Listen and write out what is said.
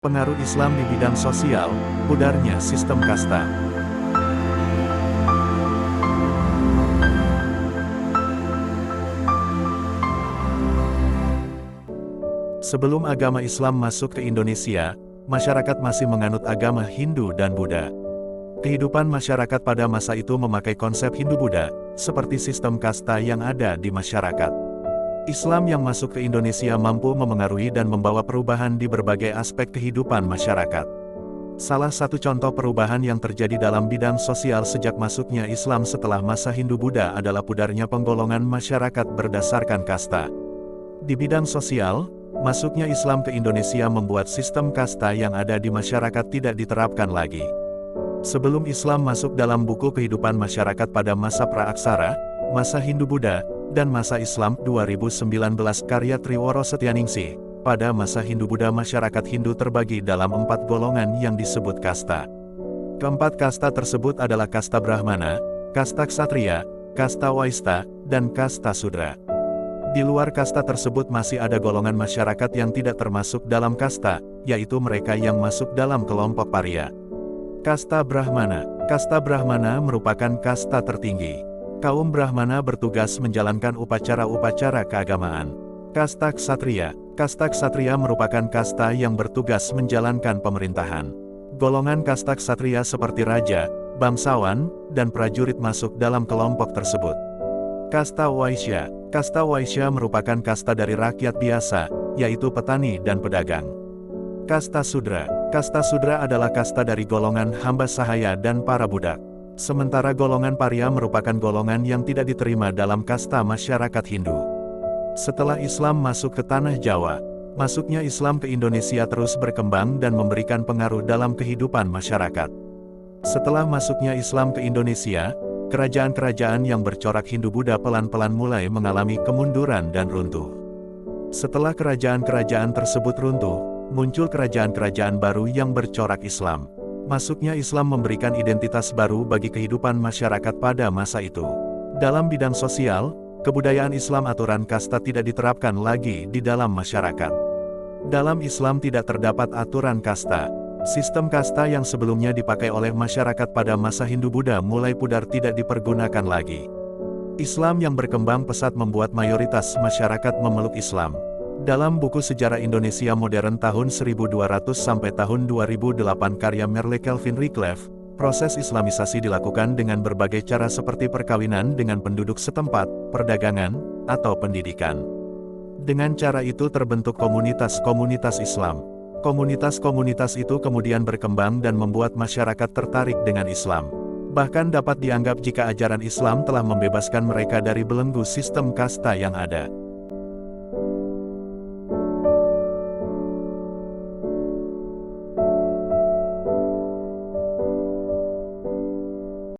Pengaruh Islam di bidang sosial, pudarnya sistem kasta. Sebelum agama Islam masuk ke Indonesia, masyarakat masih menganut agama Hindu dan Buddha. Kehidupan masyarakat pada masa itu memakai konsep Hindu-Buddha, seperti sistem kasta yang ada di masyarakat. Islam yang masuk ke Indonesia mampu memengaruhi dan membawa perubahan di berbagai aspek kehidupan masyarakat. Salah satu contoh perubahan yang terjadi dalam bidang sosial sejak masuknya Islam setelah masa Hindu-Buddha adalah pudarnya penggolongan masyarakat berdasarkan kasta. Di bidang sosial, masuknya Islam ke Indonesia membuat sistem kasta yang ada di masyarakat tidak diterapkan lagi. Sebelum Islam masuk dalam buku kehidupan masyarakat pada masa praaksara, masa Hindu-Buddha, dan masa Islam 2019 karya Triworo Setianingsih, pada masa Hindu-Buddha masyarakat Hindu terbagi dalam 4 golongan yang disebut kasta. Keempat kasta tersebut adalah kasta Brahmana, kasta Ksatria, kasta Waista, dan kasta Sudra. Di luar kasta tersebut masih ada golongan masyarakat yang tidak termasuk dalam kasta, yaitu mereka yang masuk dalam kelompok paria. Kasta Brahmana. Kasta Brahmana merupakan kasta tertinggi. Kaum Brahmana bertugas menjalankan upacara-upacara keagamaan. Kasta Ksatria. Kasta Ksatria merupakan kasta yang bertugas menjalankan pemerintahan. Golongan kasta Ksatria seperti raja, bangsawan, dan prajurit masuk dalam kelompok tersebut. Kasta Waisya. Kasta Waisya merupakan kasta dari rakyat biasa, yaitu petani dan pedagang. Kasta Sudra. Kasta Sudra adalah kasta dari golongan hamba sahaya dan para budak. Sementara golongan paria merupakan golongan yang tidak diterima dalam kasta masyarakat Hindu. Setelah Islam masuk ke tanah Jawa, masuknya Islam ke Indonesia terus berkembang dan memberikan pengaruh dalam kehidupan masyarakat. Setelah masuknya Islam ke Indonesia, kerajaan-kerajaan yang bercorak Hindu-Buddha pelan-pelan mulai mengalami kemunduran dan runtuh. Setelah kerajaan-kerajaan tersebut runtuh, muncul kerajaan-kerajaan baru yang bercorak Islam. Masuknya Islam memberikan identitas baru bagi kehidupan masyarakat pada masa itu. Dalam bidang sosial, kebudayaan Islam aturan kasta tidak diterapkan lagi di dalam masyarakat. Dalam Islam tidak terdapat aturan kasta. Sistem kasta yang sebelumnya dipakai oleh masyarakat pada masa Hindu-Buddha mulai pudar tidak dipergunakan lagi. Islam yang berkembang pesat membuat mayoritas masyarakat memeluk Islam. Dalam buku Sejarah Indonesia Modern tahun 1200 sampai tahun 2008 karya Merle Kelvin Wycliffe, proses Islamisasi dilakukan dengan berbagai cara seperti perkawinan dengan penduduk setempat, perdagangan, atau pendidikan. Dengan cara itu terbentuk komunitas-komunitas Islam. Komunitas-komunitas itu kemudian berkembang dan membuat masyarakat tertarik dengan Islam. Bahkan dapat dianggap jika ajaran Islam telah membebaskan mereka dari belenggu sistem kasta yang ada.